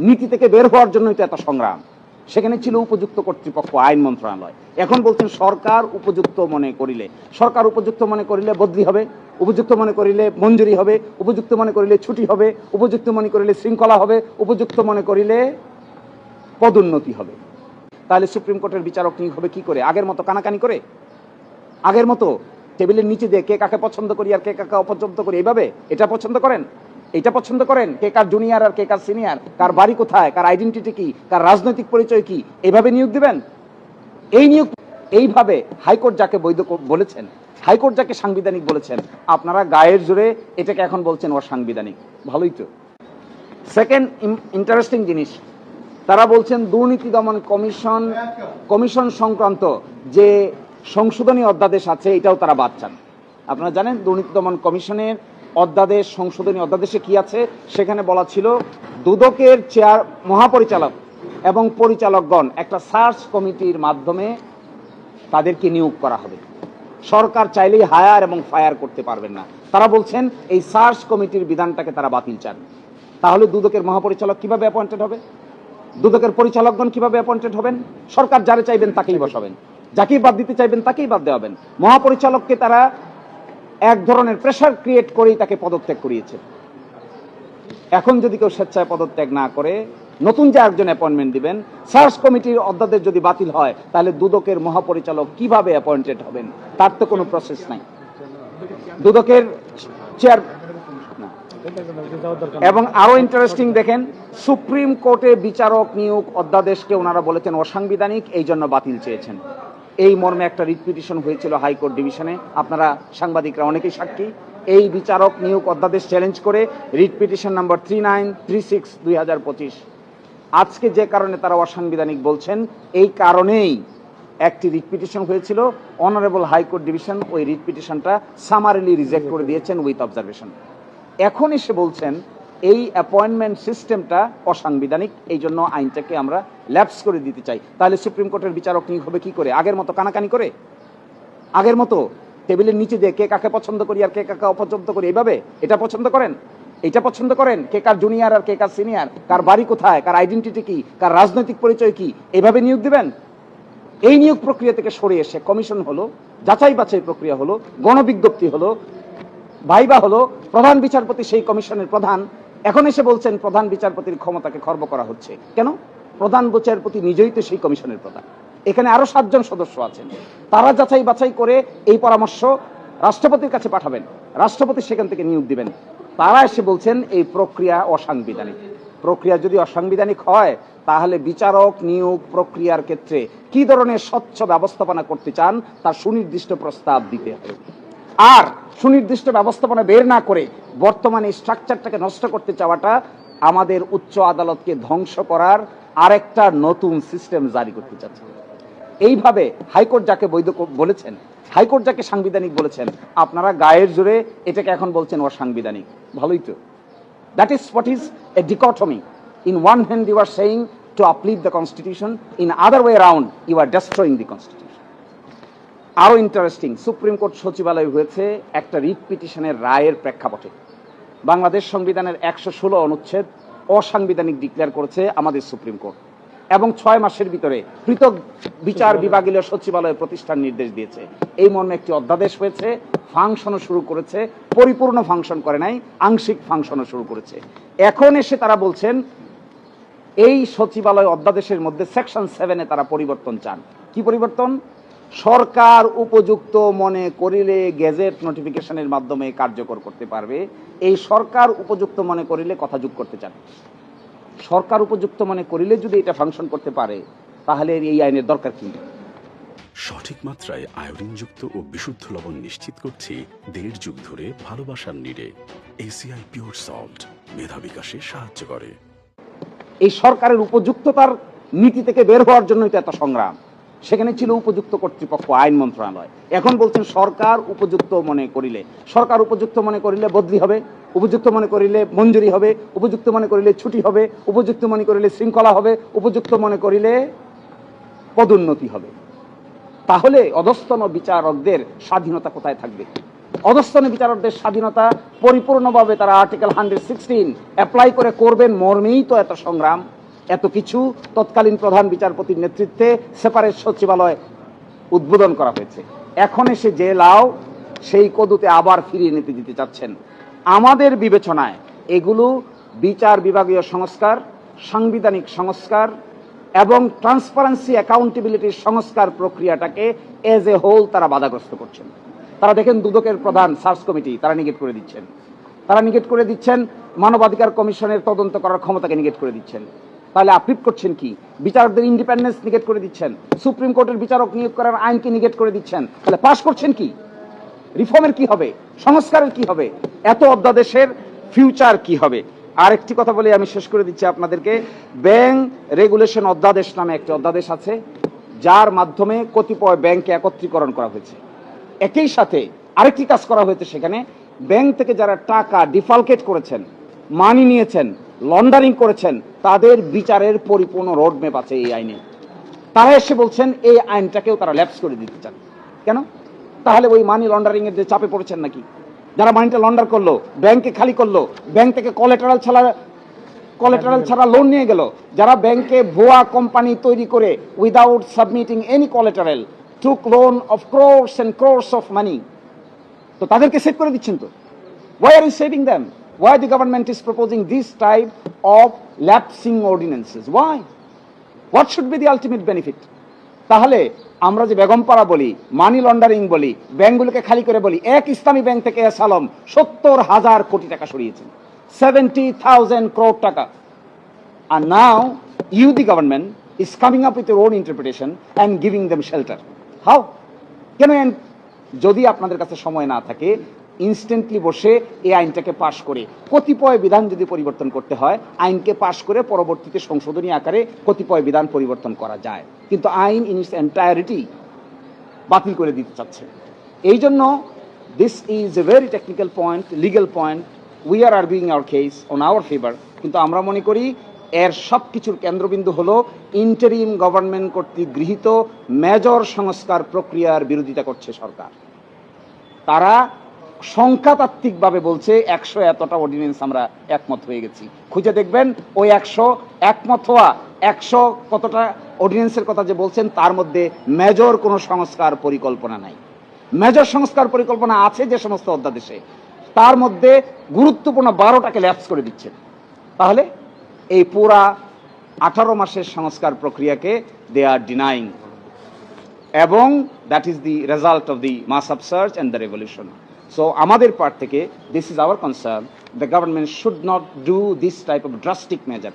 নীতি থেকে বের হওয়ার জন্যই তো এত সংগ্রাম। সেখানে ছিল উপযুক্ত কর্তৃপক্ষ, আইন মন্ত্রণালয়। এখন বলছেন সরকার উপযুক্ত মনে করিলে, সরকার উপযুক্ত মনে করিলে বদলি হবে, উপযুক্ত মনে করিলে মঞ্জুরি হবে, উপযুক্ত মনে করিলে ছুটি হবে, উপযুক্ত মনে করিলে শৃঙ্খলা হবে, উপযুক্ত মনে করিলে পদোন্নতি হবে। তাহলে সুপ্রিম কোর্টের বিচারক নিয়োগ হবে কি করে? আগের মতো কানাকানি করে? আগের মতো টেবিলের নিচে দিয়ে কে কাকে পছন্দ করি আর কে কাকে অপছন্দ করি এইভাবে? এটা পছন্দ করেন, এটা পছন্দ করেন, কে কার জুনিয়র আর কে কার সিনিয়র, কার বাড়ি কোথায়, কার আইডেন্টিটি কি, কার রাজনৈতিক পরিচয় কি, এইভাবে নিয়োগ দিবেন? এই নিয়োগ এইভাবে হাইকোর্ট যাকে বৈধ বলেছেন, হাইকোর্ট যাকে সাংবিধানিক বলেছেন, আপনারা গায়ের জোরে এটাকে এখন বলছেন অসাংবিধানিক। ভালোই তো। সেকেন্ড ইন্টারেস্টিং জিনিস, তারা বলছেন দুর্নীতি দমন কমিশন সংক্রান্ত যে সংশোধনী অধ্যাদেশ আছে এটাও তারা বাদ চান। আপনারা জানেন দুর্নীতি দমন কমিশনের অধ্যাদেশ, সংশোধনী অধ্যাদেশে কি আছে? সেখানে বলা ছিল দুদকের চেয়ার মহাপরিচালক এবং পরিচালকগণ একটা সার্চ কমিটির মাধ্যমে তাদেরকে নিয়োগ করা হবে। সরকার চাইলেই হায়ার এবং ফায়ার করতে পারবেন না। তারা বলছেন এই সার্চ কমিটির বিধানটাকে তারা বাতিল চান। তাহলে দুদকের মহাপরিচালক কিভাবে অ্যাপয়েন্টেড হবে? দুদকের পরিচালকগণ কিভাবে অ্যাপয়েন্টেড হবেন? সরকার যারে চাইবেন তাকেই বসাবেন, যাকেই বাদ দিতে চাইবেন তাকেই বাদ দেওয়াবেন। মহাপরিচালককে তারা এক ধরনের প্রেসার ক্রিয়েট করেই তাকে পদত্যাগ করিয়েছে। এখন যদি কেউ স্বেচ্ছায় পদত্যাগ না করে নতুন যে একজন অ্যাপয়েন্টমেন্ট দিবেন, সার্চ কমিটির অধ্যাদেশ যদি বাতিল হয় তাহলে দুদকের মহাপরিচালক কিভাবে অ্যাপয়েন্টেড হবেন? তার তো কোনো প্রসেস নাই। দুদকের চেয়ার এবং আরো ইন্টারেস্টিং দেখেন, সুপ্রিম কোর্টে বিচারক নিয়োগ অধ্যাদেশকে ওনারা বলেছেন অসাংবিধানিক, এই জন্য বাতিল চেয়েছেন। এই মর্মে একটা রিট পিটিশন হয়েছিল হাইকোর্ট ডিভিশনে, আপনারা সাংবাদিকরা অনেকেই সাক্ষী। এই বিচারক নিয়োগ অধ্যাদেশ চ্যালেঞ্জ করে রিট পিটিশন নাম্বার 3936/2025। আজকে যে কারণে তারা অসাংবিধানিক বলছেন, এই কারণেই একটি রিট পিটিশন হয়েছিল। অনারেবল হাইকোর্ট ডিভিশন ওই রিট পিটিশনটা সামারিলি রিজেক্ট করে দিয়েছেন উইথ অবজারভেশন। এখন এসে বলছেন এই অ্যাপয়েন্টমেন্ট সিস্টেমটা অসাংবিধানিক, এই জন্য আইনটাকে আমরা ল্যাপস করে দিতে চাই। তাহলে সুপ্রিম কোর্টের বিচারক নিয়োগ হবে কি করে? আগের মতো কানাকানি করে? আগের মতো টেবিলের নিচে দিয়ে কে কাকে পছন্দ করি আর কে কাকে অপছন্দ করি এইভাবে? এটা পছন্দ করেন, এটা পছন্দ করেন, কে কার জুনিয়র আর কে কার সিনিয়র, কার বাড়ি কোথায়, কার আইডেন্টিটি কি, কার রাজনৈতিক পরিচয় কি, এইভাবে নিয়োগ দিবেন? এই নিয়োগ প্রক্রিয়া থেকে সরে এসে কমিশন হলো, যাচাই বাছাই প্রক্রিয়া হলো, গণবিজ্ঞপ্তি হলো, ভাইবা হলো, প্রধান বিচারপতি সেই কমিশনের প্রধান। এখন এসে বলছেন প্রধান বিচারপতির ক্ষমতাকে খর্ব করা হচ্ছে। কেন? প্রধান বিচারপতি নিজেই তো সেই কমিশনের প্রধান। এখানে আরো 7 জন সদস্য আছেন, তারা যাচাই বাছাই করে এই পরামর্শ রাষ্ট্রপতির কাছে পাঠাবেন, রাষ্ট্রপতি সেখান থেকে নিয়োগ দিবেন। তারা এসে বলছেন এই প্রক্রিয়া অসাংবিধানিক। প্রক্রিয়া যদি অসাংবিধানিক হয় তাহলে বিচারক নিয়োগ প্রক্রিয়ার ক্ষেত্রে কি ধরনের স্বচ্ছ ব্যবস্থাপনা করতে চান তার সুনির্দিষ্ট প্রস্তাব দিতে হবে। আর সুনির্দিষ্ট ব্যবস্থাপনা বের না করে বর্তমানে স্ট্রাকচারটাকে নষ্ট করতে চাওয়াটা আমাদের উচ্চ আদালতকে ধ্বংস করার আরেকটা নতুন সিস্টেম জারি করতে চাচ্ছে। এইভাবে হাইকোর্ট যাকে বৈধ বলেছেন, হাইকোর্ট যাকে সাংবিধানিক বলেছেন, আপনারা গায়ের জোরে এটাকে এখন বলছেন অসাংবিধানিক। ভালোই তো। That is what is a dichotomy. In one hand you are saying to uplift the constitution, in other way around you are destroying the constitution. আরো ইন্টারেস্টিং, সুপ্রিম কোর্ট সচিবালয় হয়েছে একটা রিট পিটিশনের রায়ের প্রেক্ষাপটে। বাংলাদেশ সংবিধানের 116 অনুচ্ছেদ অসাংবিধানিক ডিক্লেয়ার করেছে আমাদের সুপ্রিম কোর্ট এবং 6 মাসের ভিতরে পৃথক বিচার বিভাগীয় সচিবালয় প্রতিষ্ঠার নির্দেশ দিয়েছে। এই মর্মে একটি অধ্যাদেশ হয়েছে, ফাংশনও শুরু করেছে, পরিপূর্ণ ফাংশন করে নাই, আংশিক ফাংশনও শুরু করেছে। এখন এসে তারা বলছেন এই সচিবালয় অধ্যাদেশের মধ্যে সেকশন 7-এ তারা পরিবর্তন চান। কি পরিবর্তন? সরকার উপযুক্ত মনে করিলে গেজেট নোটিফিকেশনের মাধ্যমে কার্যকর করতে পারবে। এই সরকার উপযুক্ত মনে করিলে কথা যোগ করতে চান। সরকার উপযুক্ত মনে করিলে যদি এটা ফাংশন করতে পারে তাহলে এই আইনের দরকার কি? সঠিক মাত্রায় আয়োডিনযুক্ত ও বিশুদ্ধ লবণ নিশ্চিত করছি 1.5 যুগ ধরে ভালোবাসার নিড়ে। এসিআই পিওর সল্ট মেধা বিকাশে সাহায্য করে। এই সরকারের উপযুক্ততার নীতি থেকে বের হওয়ার জন্যই তো এত সংগ্রাম। সেখানে ছিল উপযুক্ত কর্তৃপক্ষ, আইন মন্ত্রণালয়। এখন বলছেন সরকার উপযুক্ত মনে করিলে, সরকার উপযুক্ত মনে করিলে বদলি হবে, উপযুক্ত মনে করিলে মঞ্জুরি হবে, উপযুক্ত মনে করিলে ছুটি হবে, উপযুক্ত মনে করিলে শৃঙ্খলা হবে, উপযুক্ত মনে করিলে পদোন্নতি হবে। তাহলে অধস্তন বিচারকদের স্বাধীনতা কোথায় থাকবে? অধস্তন বিচারকদের স্বাধীনতা পরিপূর্ণভাবে তারা আর্টিকেল 116 অ্যাপ্লাই করে করবেন মর্মেই তো এত সংগ্রাম, এত কিছু। তৎকালীন প্রধান বিচারপতির নেতৃত্বে সেপারেট সচিবালয় উদ্বোধন করা হয়েছে। এখন এসে যে লাও সেই কদুতে আবার ফিরিয়ে নিতে দিতে চাচ্ছেন। আমাদের বিবেচনায় এগুলো বিচার বিভাগীয় সংস্কার, সাংবিধানিক সংস্কার এবং ট্রান্সপারেন্সি অ্যাকাউন্টেবিলিটির সংস্কার প্রক্রিয়াটাকে এজ এ হোল তারা বাধাগ্রস্ত করছেন। তারা দেখেন দুদকের প্রধান সার্চ কমিটি তারা নিগেট করে দিচ্ছেন, তারা নিগেট করে দিচ্ছেন মানবাধিকার কমিশনের তদন্ত করার ক্ষমতাকে নিগেট করে দিচ্ছেন। তাহলে আপিল করছেন কি? বিচারকদের ইন্ডিপেন্ডেন্স নিগেট করে দিচ্ছেন, সুপ্রিম কোর্টের বিচারক নিয়োগ করার আইনকে নিগেট করে দিচ্ছেন। তাহলে পাশ করছেন কি? রিফর্মের কি হবে? সংস্কারের কি হবে? এত অধ্যাদেশের ফিউচার কি হবে? আর একটি কথা বলে আমি শেষ করে দিচ্ছি আপনাদেরকে। ব্যাংক রেগুলেশন অধ্যাদেশ নামে একটি অধ্যাদেশ আছে, যার মাধ্যমে কতিপয় ব্যাংকে একত্রীকরণ করা হয়েছে। একই সাথে আরেকটি কাজ করা হয়েছে, সেখানে ব্যাংক থেকে যারা টাকা ডিফালকেট করেছেন, মানি নিয়েছেন, লন্ডারিং করেছেন, তাদের বিচারের পরিপূর্ণ রোডম্যাপ আছে এই আইনে। তারা এসে বলছেন এই আইনটাকেও তারা ল্যাপস করে দিতে চান। কেন? তাহলে ওই মানি লন্ডারিং এর যে চাপে পড়েছেন নাকি? যারা মানিটা লন্ডার করলো, ব্যাংকে খালি করলো, ব্যাংক থেকে কোলাটেরাল ছাড়া লোন নিয়ে গেল, যারা ব্যাংকে ভুয়া কোম্পানি তৈরি করে without submitting any collateral took loan of crores and crores of money, তো তাদেরকে সেভ করে দিচ্ছেন। তো why are you saving them? Why the government is proposing this type of lapsing ordinances? Why? What should be the ultimate benefit? তাহলে আমরা যে বেগমপাড়া বলি, money laundering বলি, ব্যাংকগুলোকে খালি করে বলি, এক ইসলামী ব্যাংক থেকে এস আলম 70,000 কোটি টাকা সরিয়েছেন, 70,000 crore টাকা। And now you the government is coming up with your own interpretation and giving them shelter. How? কেন? যদি আপনাদের কাছে সময় না থাকে, ইনস্ট্যান্টলি বসে এই আইনটাকে পাশ করে, কতিপয় বিধান যদি পরিবর্তন করতে হয়, আইনকে পাশ করে পরবর্তীতে সংশোধনী আকারে কতিপয় বিধান পরিবর্তন করা যায়, কিন্তু আইন ইন ইটস এন্টায়ারিটি বাতিল করে দিতে চাচ্ছে। এই জন্য this is a very technical point, legal point. We are arguing our case on our favour, কিন্তু আমরা মনে করি এর সব কিছুর কেন্দ্রবিন্দু হলো ইন্টারিম গভর্নমেন্ট কর্তৃক গৃহীত মেজর সংস্কার প্রক্রিয়ার বিরোধিতা করছে সরকার। তারা সংখ্যাতাত্ত্বিকভাবে বলছে 100 এতটা অর্ডিন্যান্স আমরা একমত হয়ে গেছি। খুঁজে দেখবেন ওই 100 একমত হওয়া 100 কতটা অর্ডিন্যান্সের কথা যে বলছেন, তার মধ্যে মেজর কোনো সংস্কার পরিকল্পনা নাই। মেজর সংস্কার পরিকল্পনা আছে যে সমস্ত অধ্যাদেশে, তার মধ্যে গুরুত্বপূর্ণ 12টাকে ল্যাপস করে দিচ্ছেন। তাহলে এই পুরা 18 মাসের সংস্কার প্রক্রিয়াকে দে আর ডিনাইং, এবং that is the result of the mass upsurge and the revolution. So আমাদের পার্ট থেকে this is our concern, the government should not do this type of drastic measure.